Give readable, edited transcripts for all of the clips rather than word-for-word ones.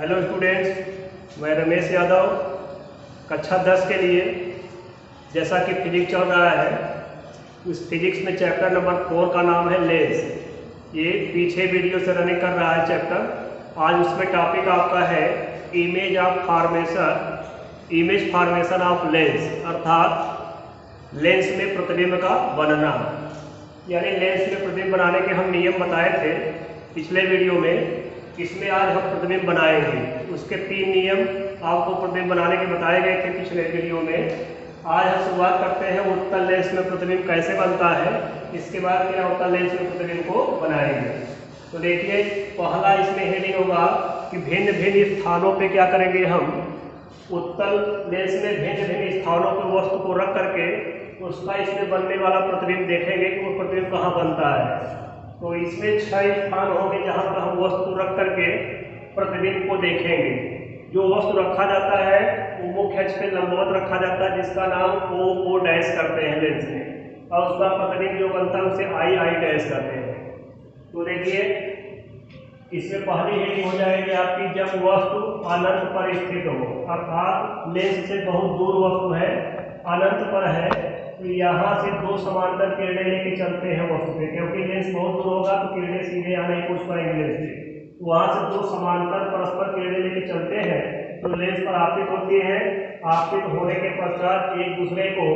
Hello students, मैं रमेश यादव कक्षा 10 के लिए जैसा कि फिजिक्स चल रहा है, उस फिजिक्स में चैप्टर नंबर 4 का नाम है लेंस। ये पीछे वीडियो से रनिंग कर रहा है चैप्टर। आज उसमें टॉपिक आपका है इमेज फॉर्मेशन ऑफ लेंस, अर्थात लेंस में प्रतिबिंब का बनना। यानी लेंस में प्रतिबिंब बनाने के हम नियम बताए थे पिछले वीडियो में। इसमें आज हम प्रतिबिंब बनाएंगे। उसके 3 नियम आपको प्रतिबिंब बनाने के बताए गए थे पिछले वीडियो में। आज हम शुरुआत करते हैं उत्तल लेंस में प्रतिबिंब कैसे बनता है। इसके बाद फिर अवतल लेंस में प्रतिबिंब को बनाएंगे। तो देखिए, पहला इसमें हेडिंग होगा कि भिन्न भिन्न स्थानों पे क्या करेंगे हम। उत्तल लेंस में भिन्न भिन्न स्थानों पर वस्तु को रख करके उसका इसमें बनने वाला प्रतिबिंब देखेंगे कि वो प्रतिबिंब कहाँ बनता है। तो इसमें 6 स्थान होंगे जहाँ पर हम वस्तु रख करके प्रतिबिंब को देखेंगे। जो वस्तु रखा जाता है वो मुख्य अक्ष पे लंबवत रखा जाता है, जिसका नाम ओ डैश करते हैं लेंस में, और उसका प्रतिबिंब जो बनता है उसे आई डैश करते हैं। तो देखिए, इसमें पहली हेडिंग हो जाएगी आपकी जब वस्तु अनंत पर स्थित हो, अर्थात लेंस से बहुत दूर वस्तु है, अनंत पर है, तो यहाँ से 2 समांतर किरणें लेके चलते हैं वस्तु पे, क्योंकि लेंस बहुत दूर होगा तो किरणें सीधे यहाँ नहीं पहुँच पाएंगे लेंस से। तो वहाँ से 2 समांतर परस्पर किरणें लेके चलते हैं तो लेंस पर आपतित होती है। आपतित होने के पश्चात एक दूसरे को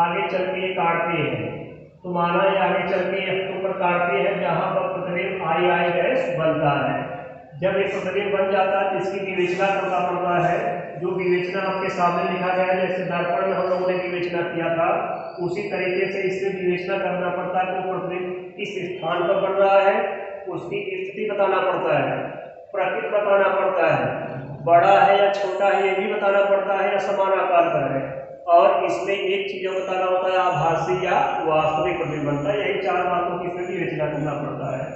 आगे चल के काटती है। तो माना ये आगे चल के F2 पर काटती है, जहाँ पर प्रतिबिंब आई डैश बनता है। जब ये प्रतिबिंब बन जाता है तो इसकी विवेचना करना पड़ता है। जो विवेचना आपके सामने लिखा गया है, जैसे दर्पण में हम लोगों ने विवेचना किया था, उसी तरीके से इसमें विवेचना करना पड़ता है कि प्रतिबिंब किस स्थान पर बन रहा है, उसकी स्थिति बताना पड़ता है, प्रकृति बताना पड़ता है, बड़ा है या छोटा है ये भी बताना पड़ता है, या समान आकार का है, और इसमें एक चीज बताना होता है आभासी या वास्तविक प्रतिबिंब बनता है। यही 4 बातों की इसमें विवेचना करना पड़ता है।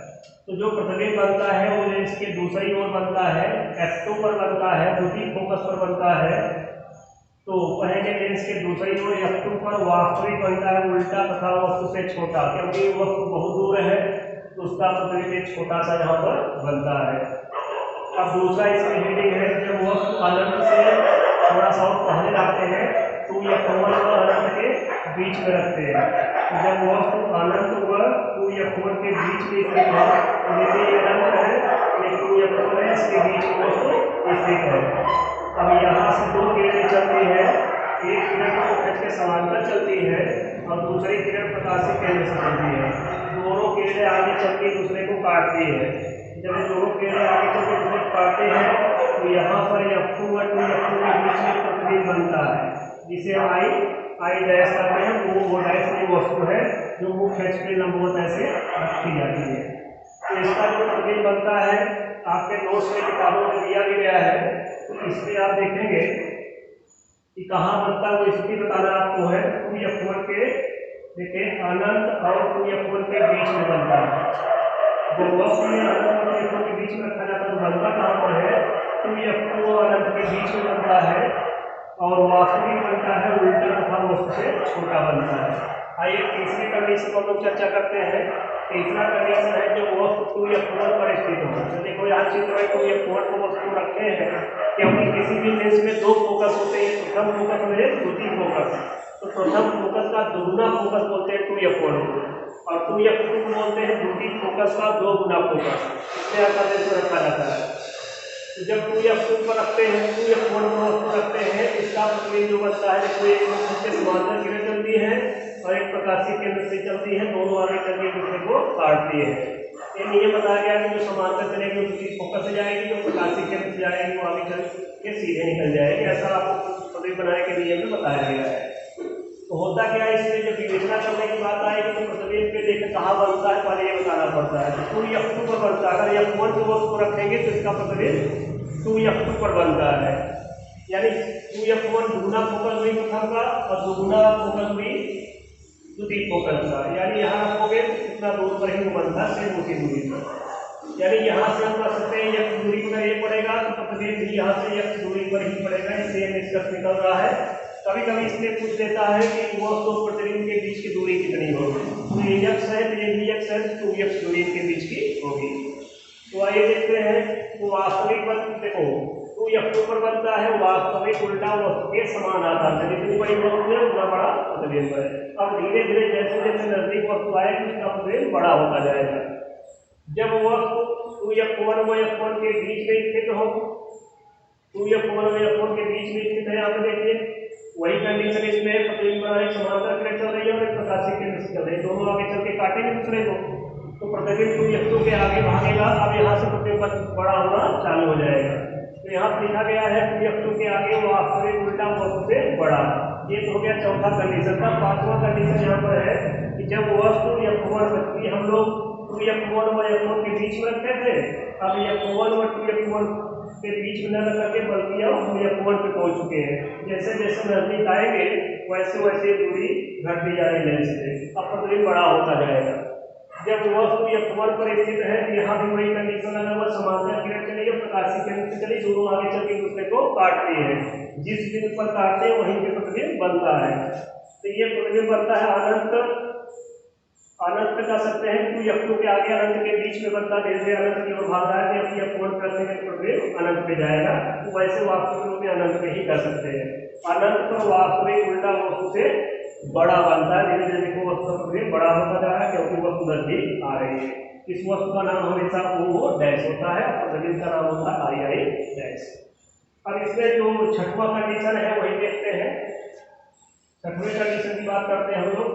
तो जो प्रतिबिंब बनता है वो लेंस के दूसरी ओर बनता है, F2 पर बनता है, द्वितीय फोकस पर बनता है। तो पहले लेंस के दूसरी ओर F2 पर वास्तविक बनता है उल्टा तथा वस्तु से छोटा, क्योंकि वस्तु बहुत दूर है तो उसका प्रतिबिंब एक छोटा सा यहाँ पर बनता है। अब दूसरा इसमें हेडिंग है जब वस्तु अनंत से थोड़ा सा और पहले लाते हैं तो या कोमल व अनंत के बीच में रखते हैं। जब वस्तु अनंत व 2 या 4 के बीच में स्थित है, जैसे ये अनंत है, ये 2 या 4 है, इसके बीच में वस्तु स्थित है। अब यहाँ से 2 किरणें चलती है, एक किरण मुख्य अक्ष के समांतर चलती है और दूसरी किरण प्रकाशित केंद्र से चलती है। दोनों किरणें आगे चल के दूसरे को काटती है। जब ये दोनों किरणें आगे चल के दूसरे को काटते हैं तो यहाँ पर F2 और 2 F2 के बीच में प्रतिबिंब बनता है, जिसे आई डैश करते हैं। वो डैश की वस्तु है जो मुख्य अक्ष के लंबवत ऐसे रखी जाती है। तो इसका जो प्रतिबिंब बनता है आपके नोट्स में किताबों में दिया भी गया है। तो इसमें आप देखेंगे कि कहाँ बनता है, वो स्थिति बताना आपको है। 2 या 4 के देखिए अनंत और 2 या 4 के बीच में बनता है। जब वस्तु में अनंत और 2 या 4 के बीच में रखा जाता है तो बनता कहाँ पर है, 2 या 4 और अनंत के बीच में बनता है, और वास्तविक बनता है उल्टा तथा वस्तु से छोटा बनता है। आइए तीसरी कंडीशन पर लोग चर्चा करते हैं। तीसरा कंडीशन है जब वस्तु 2 या 4 पर स्थित हो। तो देखो यहाँ चित्र में 2 या 4 को वस्तु रखे हैं, क्योंकि किसी भी लेंस में 2 फोकस होते हैं, प्रथम फोकस और द्वितीय फोकस। तो प्रथम फोकस का दोगुना फोकस बोलते हैं 2 या 4 को, और 2 या 4 को बोलते हैं द्वितीय फोकस का 2 गुना फोकस। इसमें आकार लेंस रखा जाता है। तो जब 2 या 4 पर रखते हैं, 2 या 4 पर वस्तु रखते हैं, इसका प्रतिबिंब जो बनता है, देखो एक मुख्य से समांतर किरण चलती है और एक प्रकाशीय केंद्र से चलती है, दोनों आगे चल के दूसरे को काटती है। ये नियम बताया गया कि जो समांतर चलेगी उसकी फोकस से जाएगी, जो प्रकाशीय केंद्र से जाएगी वो आगे चल के सीधे निकल जाएगी। ऐसा आपको प्रतिबिंब बनाने के नियम में बताया गया है। तो होता क्या है, इसमें जब विवेचना करने की बात आएगी तो प्रतिबिंब पे देख कहाँ बनता है पहले ये बताना पड़ता है। तो 2 या 4 पर बनता है, अगर F1 को वस्तु रखेंगे तो इसका प्रतिबिंब 2 या 4 पर बनता है। यानी 2 या 4 दुगुना फोकस हुई प्रथम का और दुगुना फोकस हुई द्वितीय फोकस का। यानी यहाँ रखोगे तो कितना दूर पर ही वो बनता है, सेम उसी दूरी पर। यानी यहाँ से हम कर सकते हैं x दूरी पर ये पड़ेगा तो प्रतिबिंब भी यहाँ से x दूरी पर ही पड़ेगा। सेम निष्कर्ष निकल रहा है। कभी कभी इसमें पूछ देता है कि वस्तु और प्रतिबिंब के बीच की दूरी कितनी होगी। तो ये x है तो ये भी x है, तो 2x दूरी के बीच की होगी। तो आइए देखते हैं तो वास्तविक बन देखो 2f2 पर बनता है वास्तविक उल्टा वस्तु के समानांतर, जितनी बड़ी वस्तु है उतना बड़ा प्रतिबिंब है। अब धीरे धीरे जैसे जैसे नजदीक वस्तु आएगी उसका प्रतिबिंब बड़ा होता जाएगा। जब वस्तु 2f1 व f1 के बीच में स्थित हो, 2f1 व f1 के बीच में स्थित है, यहाँ पे देखिए वही कंडीशन इसमें प्रतिबिंब बनाने समांतर किरण चल रही है और एक प्रकाशीय किरण चल रही है, दोनों आगे चल के काटेंगे दूसरे को, तो प्रतिबिंब 2f2 के आगे भागेगा। अब यहाँ से प्रतिबिंब बड़ा होना चालू हो जाएगा। तो यहाँ पर लिखा गया है 2f2 के आगे वास्तविक उल्टा वस्तु से बड़ा। ये तो हो गया चौथा कंडीशन का। पांचवा कंडीशन यहाँ पर है कि जब वस्तु f1 रखती हम लोग 2f1 व f1 के बीच में रखते थे, अब f1 व 2f1 के बीच में न रख करके बल्कि अब 2f1 पे पहुंच चुके हैं। जैसे जैसे नजदीक आएंगे वैसे वैसे दूरी घटती जा रही लेंस से, अब प्रतिबिंब बड़ा होता जाएगा। जब वस्तु f1 पर स्थित है यहाँ भी वही कंडीशन लगा हुआ, समांतर किरण चली और प्रकाशीय किरण से चली, दोनों आगे चल के दूसरे को काटती है। जिस बिंदु पर काटते हैं वहीं पे प्रतिबिंब बनता है। तो ये प्रतिबिंब बनता है अनंत, अनंत पे कह सकते हैं 2f2 के आगे अनंत के बीच में बनता है, जैसे अनंत की ओर भाग रहा है कि f1 करने के प्रतिबिंब अनंत पे जाएगा, तो वैसे वास्तविक रूप में अनंत में ही कर सकते हैं। अनंत पर वास्तविक उल्टा वस्तु से बड़ा बनता है, धीरे धीरे देखो वस्तु का प्रतिबिंब बड़ा होता जा रहा है क्योंकि वस्तु नजदीक आ रही है। इस वस्तु का नाम हमेशा O डैश होता है, प्रतिबिंब का नाम होता है II डैश। अब इसमें जो छठवां कंडीशन है वही देखते हैं। छठवें कंडीशन की बात करते हैं हम लोग।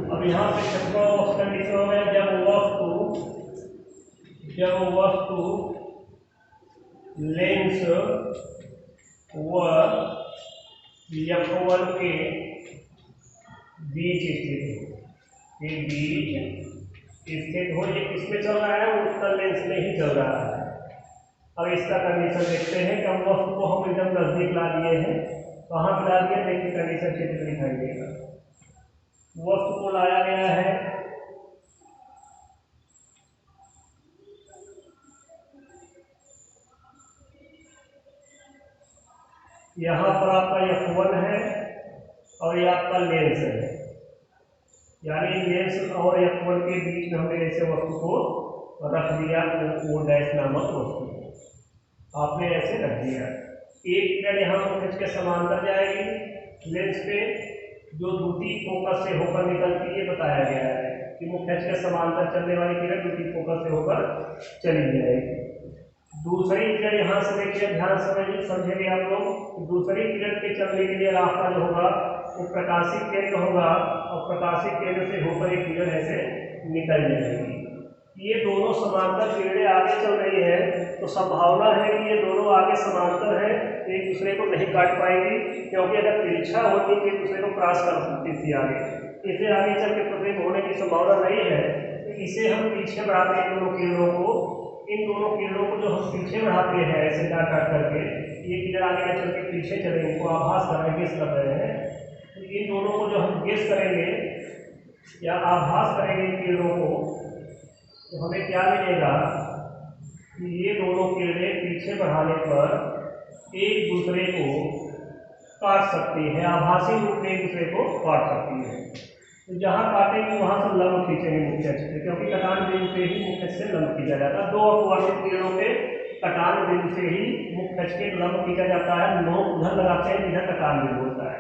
अब यहाँ पे छठवां कंडीशन हो गया जब वस्तु लेंस व f1 के बीच स्थित हो। ये किसमें चल रहा है? उत्तल लेंस में ही चल रहा है। अब इसका कंडीशन देखते हैं कि हम वस्तु को हम एकदम नजदीक ला दिए हैं, कहाँ पे ला दिया देखिए कंडीशन चित्र दिखाई देगा। वस्तु को लाया गया है यहाँ पर, आपका f1 है और ये आपका लेंस है, यानी लेंस और f1 के बीच में हमने ऐसे वस्तु को रख दिया, O डैश नामक वस्तु को आपने ऐसे रख दिया। एक किरण यहाँ फोकस के समांतर जाएगी लेंस पे, जो दूसरी फोकस से होकर निकलती है, बताया गया है कि मुख्य अक्ष के समांतर चलने वाली किरण दूसरी फोकस से होकर चली जाएगी। दूसरी किरण यहाँ से देखिए, ध्यान से समझेंगे आप लोग। दूसरी किरण के चलने के लिए रास्ता जो होगा वो प्रकाशिक केंद्र होगा और प्रकाशिक केंद्र से होकर एक किरण ऐसे निकल जाएगी। ये दोनों समांतर किरणें आगे चल रही है तो संभावना है कि ये दोनों आगे समांतर है, एक दूसरे को नहीं काट पाएंगी, क्योंकि अगर तिरछा होती तो एक दूसरे को क्रॉस कर सकती थी आगे, इसे आगे चल के प्रतिबिंब होने की संभावना नहीं है। तो इसे हम पीछे बढ़ाते हैं दोनों किरणों को। इन दोनों किरणों को जो हम पीछे बढ़ाते हैं ऐसे काट काट करके, ये किरण आगे चल के पीछे चलेंगे, इनको आभास कर रहे गेस कर रहे हैं। तो इन दोनों को जो हम गेस करेंगे या आभास करेंगे इन किरणों को, तो हमें क्या मिलेगा कि ये दोनों किरणें पीछे बढ़ाने पर एक दूसरे को काट सकती है, आभासी रूप में एक दूसरे को काट सकती है। तो जहाँ काटेंगे वहाँ से लंब खींचेंगे मुख्य अक्ष पे, क्योंकि कटान बिंदु से ही मुख्य अक्ष से लंब खींचा जाता है। दो अपवर्तित किरणों पे कटान बिंदु से ही मुख्य अक्ष के लंब खींचा जाता है। नोक उधर लगाते हैं जिधर कटान बिंदु होता है,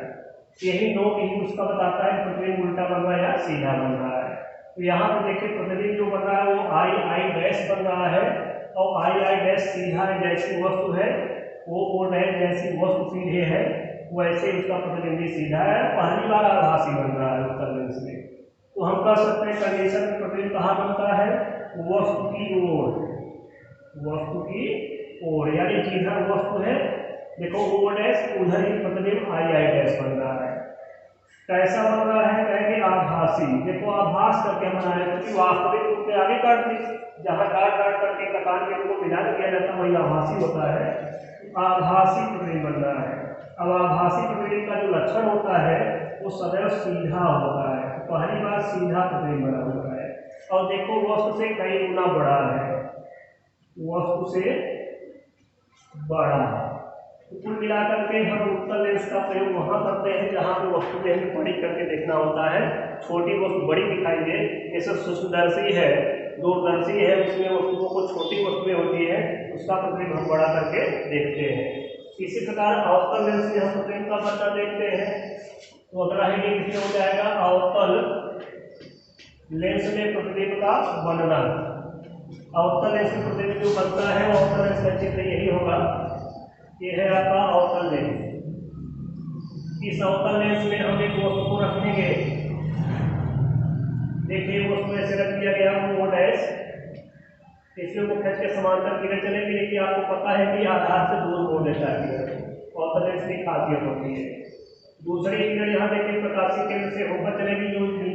यही नोक ही उसका बताता है प्रतिबिंब उल्टा बन रहा है या सीधा बन रहा है। तो यहाँ पे देखिए प्रतिबिंब जो बन रहा है वो II डैश बन रहा है, और II डैश सीधा जैसी वस्तु है, वो O डैश जैसी वस्तु सीधे है, वैसे उसका प्रतिबिंब सीधा है। पहली बार आभासी बन रहा है उत्तल लेंस में। तो हम कह सकते हैं कंडीशन में प्रतिबिंब कहाँ बनता है? वस्तु की ओर, वस्तु की ओर, यानी जिधर वस्तु है देखो O डैश, उधर ही प्रतिबिंब II डैश बन रहा है। कैसा बन रहा है? कहेंगे आभासी। देखो आभास करके बनाया, क्योंकि वास्तविक रूप में आगे काट दी, जहाँ काट काट करके कटान बिंदु को मिलान किया जाता है वही आभासी होता है। आभासी प्रतिबिंब बन रहा है। अब आभासी प्रतिबिंब का जो लक्षण होता है वो सदैव सीधा होता है। पहली बार सीधा प्रतिबिंब बना हुआ है। और देखो वस्तु से कई गुना बड़ा है, वस्तु से बड़ा है। तो कुल मिलाकर के हम उत्तल लेंस का प्रयोग वहां करते हैं जहां पे वस्तु में हमें बड़ी करके देखना होता है। छोटी वस्तु बड़ी दिखाई दे, जैसे सूक्ष्मदर्शी है, दूरदर्शी है, उसमें वस्तुओं को छोटी वस्तुएं होती है, उसका प्रतिबिंब हम बड़ा करके देखते हैं। इसी प्रकार अवतल लेंस में हम प्रतिबिंब का बड़ा देखते हैं। तो अगला हेडिंग इसमें हो जाएगा अवतल लेंस में प्रतिबिंब का वर्णन। अवतल लेंस में प्रतिबिंब जो बनता है, अवतल लेंस का चित्र यही होगा। ये है आपका अवतल लेंस। इस अवतल लेंस में हम एक वस्तु को रखेंगे। देखिए वस्तु ऐसे रख दिया गया O डैश, इसमें को खींच के समांतर किरण चलेगी, लेकिन आपको पता है कि आधार से दूर मोड़ देता है किरण, अवतल लेंस की खासियत होती है। दूसरी किरण यहाँ देखिए प्रकाशीय केंद्र से होकर चलेगी,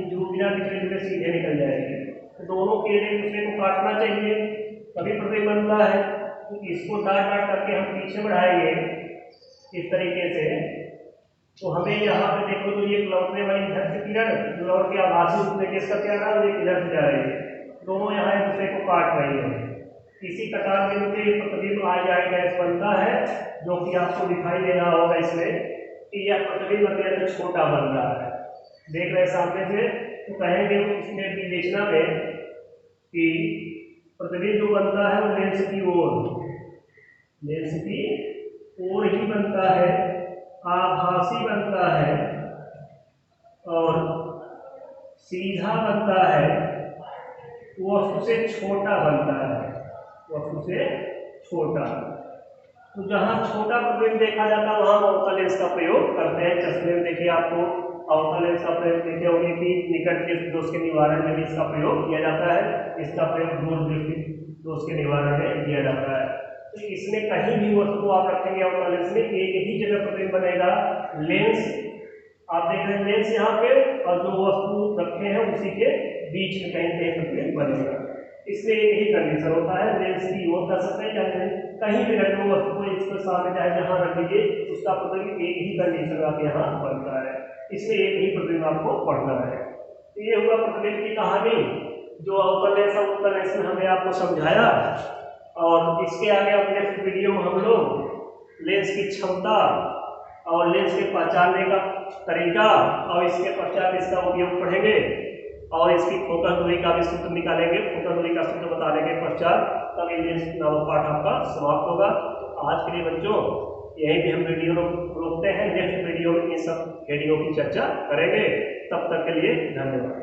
जो बिना विचलित हुए सीधे निकल जाएगी। तो दोनों किरण एक दूसरे को काटना चाहिए तभी प्रतिबिंब बनता है। तो इसको डाट डाट करके हम पीछे बढ़ाएंगे इस तरीके से, तो हमें यहाँ पे देखो तो ये लौटने वाली इधर से किरण लौट के आभासी रूप में किसका क्या रहा है, इधर से जा रही है, दोनों यहाँ एक दूसरे को काट रही है। इसी कटार बिंदु पे प्रतिबिंब I डैश बनता है, जो कि आपको दिखाई दे रहा होगा इसमें कि यह प्रतिबिंब अत्यंत छोटा बन रहा है। देख रहे सामने से, तो कहेंगे इसमें विवेचना में कि प्रतिबिंब जो बनता है वो लेंस की ओर ही बनता है, आभासी बनता है और सीधा बनता है, वस्तु से छोटा बनता है, वस्तु से छोटा। तो जहाँ छोटा प्रतिबिंब देखा जाता है वहाँ अवतल लेंस का प्रयोग करते हैं। चश्मे में देखिए आपको अवतल लेंस का प्रयोग देखे होंगे कि निकट दृष्टि दोष के निवारण में भी इसका प्रयोग किया जाता है। इसका प्रयोग दूर दृष्टि दोष के निवारण में किया जाता है। तो इसमें कहीं भी वस्तु आप रखेंगे अवतल लेंस में, एक ही जगह प्रतिबिंब बनेगा। लेंस आप देख रहे हैं, लेंस यहाँ पे और जो वस्तु रखे हैं उसी के बीच में कहीं कहीं प्रतिबिंब बनेगा। इसमें एक ही कंडीशन होता है, लेंस की ओर कर सकते हैं या कहीं भी रखे वस्तु को इसके सामने चाहे जहाँ रख दीजिए, उसका प्रतिबिंब एक ही कंडीशन आप यहाँ बनता है। इसमें एक ही प्रतिबिंब आपको पढ़ना है। तो ये हुआ प्रतिबिंब की कहानी, जो अवतल लेंस और उत्तल लेंस में हमने आपको समझाया। और इसके आगे अब नेक्स्ट वीडियो में हम लोग लेंस की क्षमता और लेंस के पहचानने का तरीका और इसके पश्चात इसका उपयोग पढ़ेंगे और इसकी फोकस दूरी का भी सूत्र निकालेंगे। फोकस दूरी का सूत्र बताने के पश्चात तब ये लेंस नामक पाठ आपका समाप्त होगा। तो आज के लिए बच्चों यहीं पे हम वीडियो रोकते हैं। नेक्स्ट वीडियो में इन सब हेडिंगों की चर्चा करेंगे। तब तक के लिए धन्यवाद।